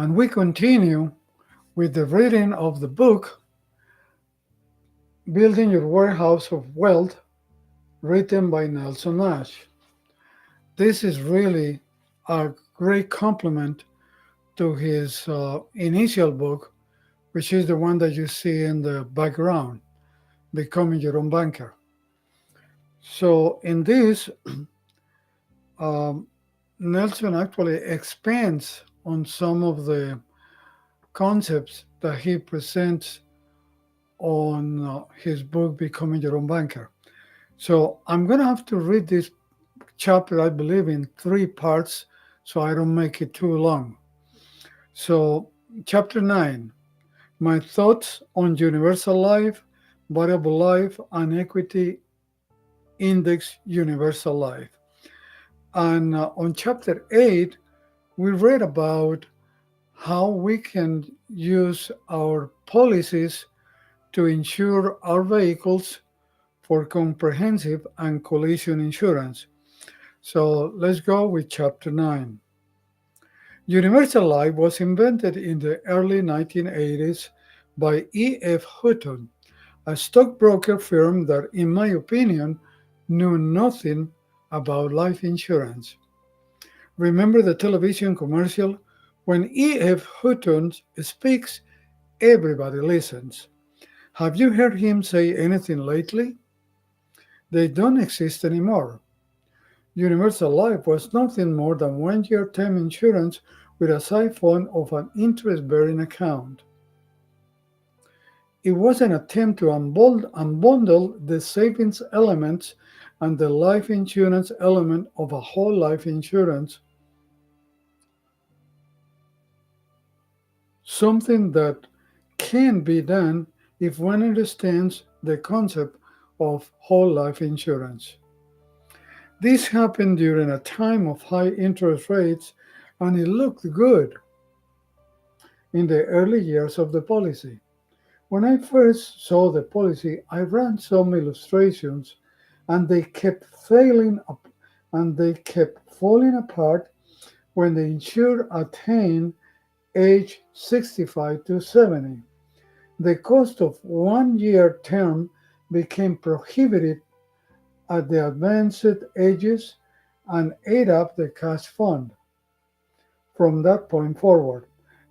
And we continue with the reading of the book Building Your Warehouse of Wealth, written by Nelson Nash. This is really a great complement to his initial book, which is the one that you see in the background, Becoming Your Own Banker. So, in this, um, Nelson actually expands on some of the concepts that he presents on his book, Becoming Your Own Banker. So I'm going to have to read this chapter, I believe, in three parts so I don't make it too long. So, chapter 9, my thoughts on universal life, variable life, and equity index universal life. And on chapter 8, we read about how we can use our policies to insure our vehicles for comprehensive and collision insurance. So let's go with chapter 9. Universal Life was invented in the early 1980s by E.F. Hutton, a stockbroker firm that, in my opinion, knew nothing about life insurance. Remember the television commercial? When E.F. Hutton speaks, everybody listens. Have you heard him say anything lately? They don't exist anymore. Universal Life was nothing more than 1 year term insurance with a siphon of an interest bearing account. It was an attempt to unbundle the savings elements and the life insurance element of a whole life insurance, something that can be done if one understands the concept of whole life insurance. This happened during a time of high interest rates and it looked good in the early years of the policy. When I first saw the policy, I ran some illustrations and they kept failing up and they kept falling apart when the insured attained age 65 to 70. The cost of 1 year term became prohibitive at the advanced ages and ate up the cash fund from that point forward.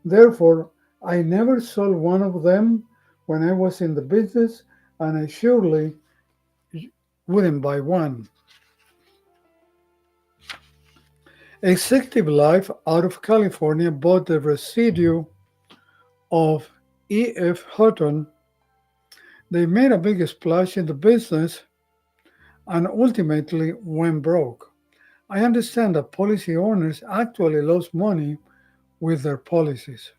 Therefore, I never sold one of them when I was in the business, and I surely wouldn't buy one. Executive Life out of California bought the residue of E.F. Hutton. They made a big splash in the business and ultimately went broke. I understand that policy owners actually lost money with their policies.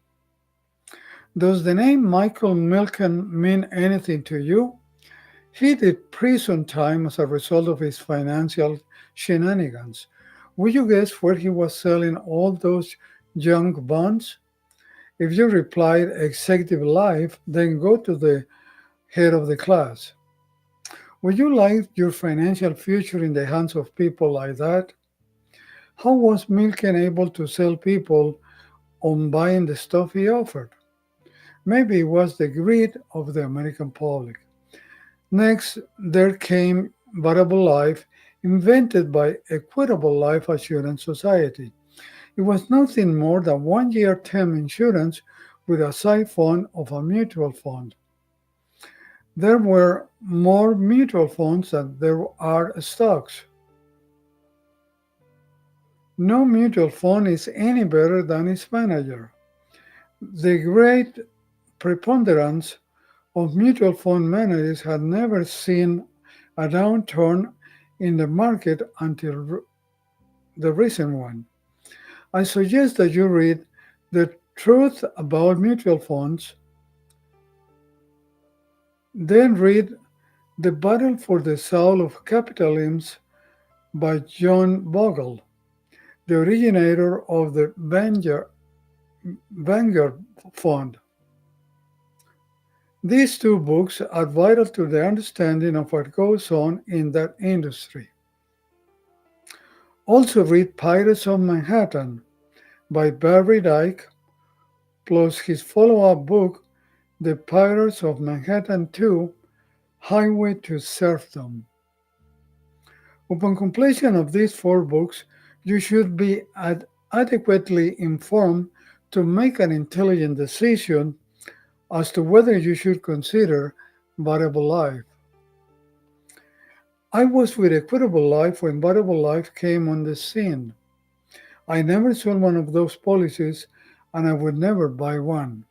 Does the name Michael Milken mean anything to you? He did prison time as a result of his financial shenanigans. Would you guess where he was selling all those junk bonds? If you replied executive life, then go to the head of the class. Would you like your financial future in the hands of people like that? How was Milken able to sell people on buying the stuff he offered? Maybe it was the greed of the American public. Next, there came variable life, invented by Equitable Life Assurance Society. It was nothing more than 1 year term insurance with a siphon of a mutual fund. There were more mutual funds than there are stocks. No mutual fund is any better than its manager. The great preponderance of mutual fund managers had never seen a downturn in the market until the recent one. I suggest that you read The Truth About Mutual Funds, then read The Battle for the Soul of Capitalism by John Bogle, the originator of the Vanguard Fund. These two books are vital to the understanding of what goes on in that industry. Also read Pirates of Manhattan by Barry Dyke, plus his follow up book, The Pirates of Manhattan 2 Highway to Serfdom. Upon completion of these four books, you should be adequately informed to make an intelligent decision as to whether you should consider variable life. I was with Equitable Life when variable life came on the scene. I never sold one of those policies and I would never buy one.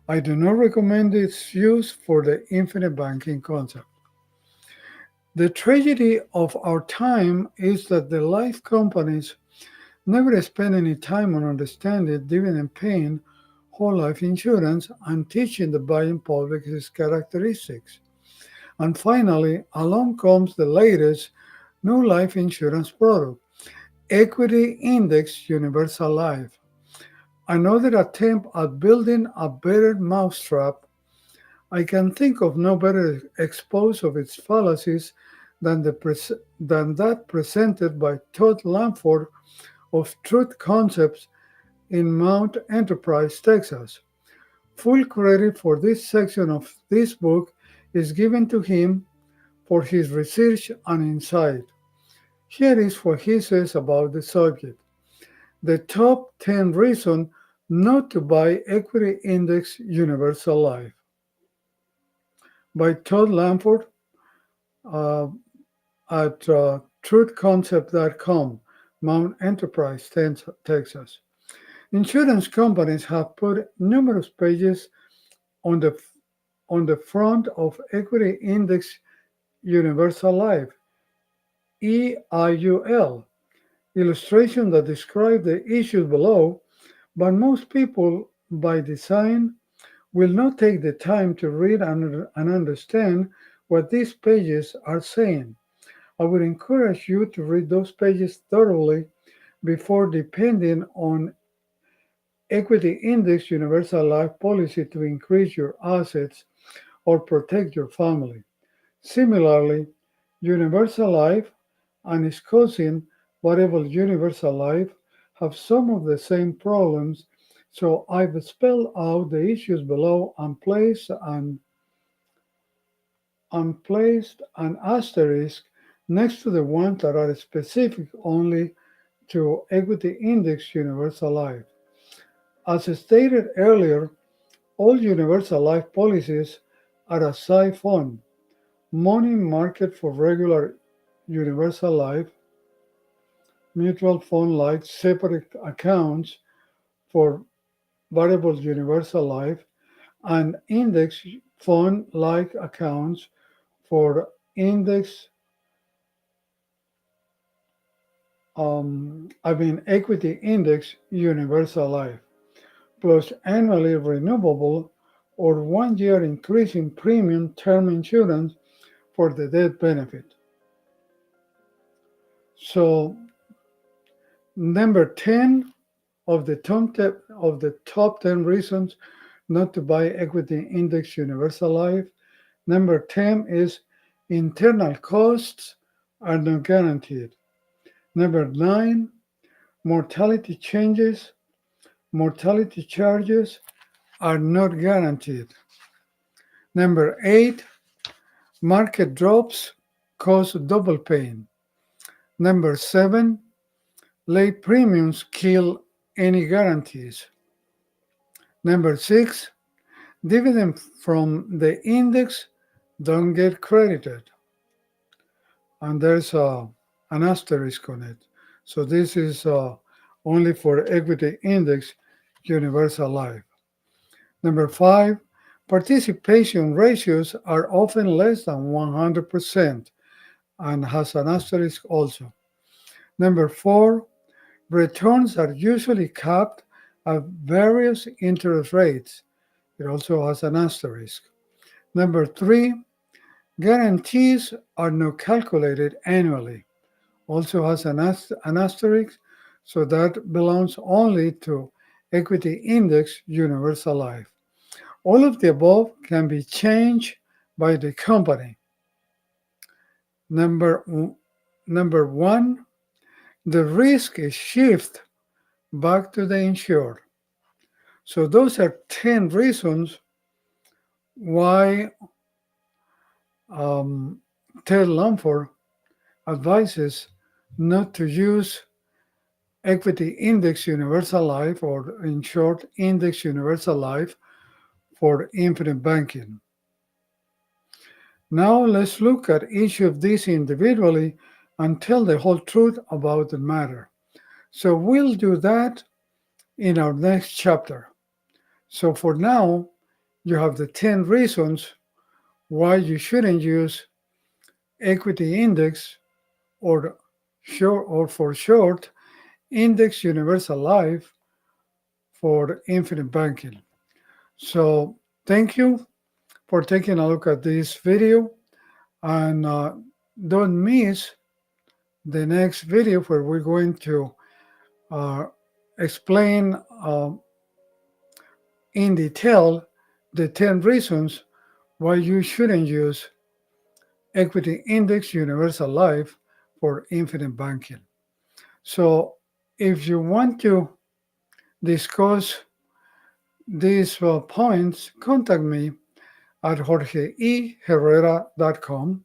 I do not recommend its use for the infinite banking concept. The tragedy of our time is that the life companies never spend any time on understanding dividend paying whole life insurance and teaching the buying public its characteristics. And finally, along comes the latest new life insurance product, Equity Index Universal Life. Another attempt at building a better mousetrap. I can think of no better expose of its fallacies than that presented by Todd Lamford of Truth Concepts in Mount Enterprise, Texas. Full credit for this section of this book is given to him for his research and insight. Here is what he says about the subject. The top 10 reasons not to buy Equity Index Universal Life by Todd Lamford uh, at truthconcept.com, Mount Enterprise, Texas. Insurance companies have put numerous pages on the on the front of Equity Index Universal Life (EIUL) illustration that describe the issues below, but most people, by design, will not take the time to read and understand what these pages are saying. I would encourage you to read those pages thoroughly before depending on Equity Index Universal Life policy to increase your assets or protect your family. Similarly, Universal Life and its cousin, Variable Universal Life, have some of the same problems, so I've spelled out the issues below and placed an asterisk next to the ones that are specific only to Equity Index Universal Life. As stated earlier, all Universal Life policies are a siphon, money market for regular Universal Life, mutual fund like separate accounts for variable Universal Life, and index fund like accounts for index, equity index Universal Life, plus annually renewable or 1 year increase in premium term insurance for the death benefit. So number 10 of the top 10 reasons not to buy Equity Index Universal Life. Number 10 is internal costs are not guaranteed. Number 9, mortality charges are not guaranteed. Number 8, market drops cause double pain. Number 7, late premiums kill any guarantees. Number 6, dividend from the index don't get credited. And there's an asterisk on it. So this is only for Equity Index Universal Life. Number 5, participation ratios are often less than 100% and has an asterisk also. Number 4, returns are usually capped at various interest rates. It also has an asterisk. Number 3, guarantees are not calculated annually. Also has an asterisk, so that belongs only to Equity Index Universal Life. All of the above can be changed by the company. Number, number 1, the risk is shifted back to the insured. So those are 10 reasons why um, Ted Lumford advises not to use equity index universal life, or in short, index universal life for infinite banking. Now let's look at each of these individually and tell the whole truth about the matter. So we'll do that in our next chapter. So for now, you have the 10 reasons why you shouldn't use equity index, or short, or for short, index universal life for infinite banking. So thank you for taking a look at this video, and don't miss the next video where we're going to uh, explain in detail the 10 reasons why you shouldn't use equity index universal life for infinite banking. So if you want to discuss these points, contact me at jorgeeherrera.com,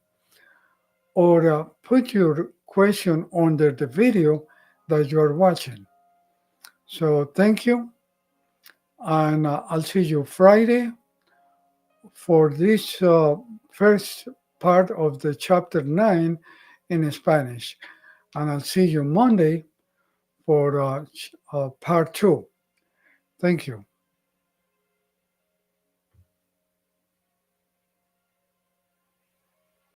or put your question under the video that you are watching. So thank you, and I'll see you Friday for this first part of the chapter 9 in Spanish. And I'll see you Monday for part 2. Thank you.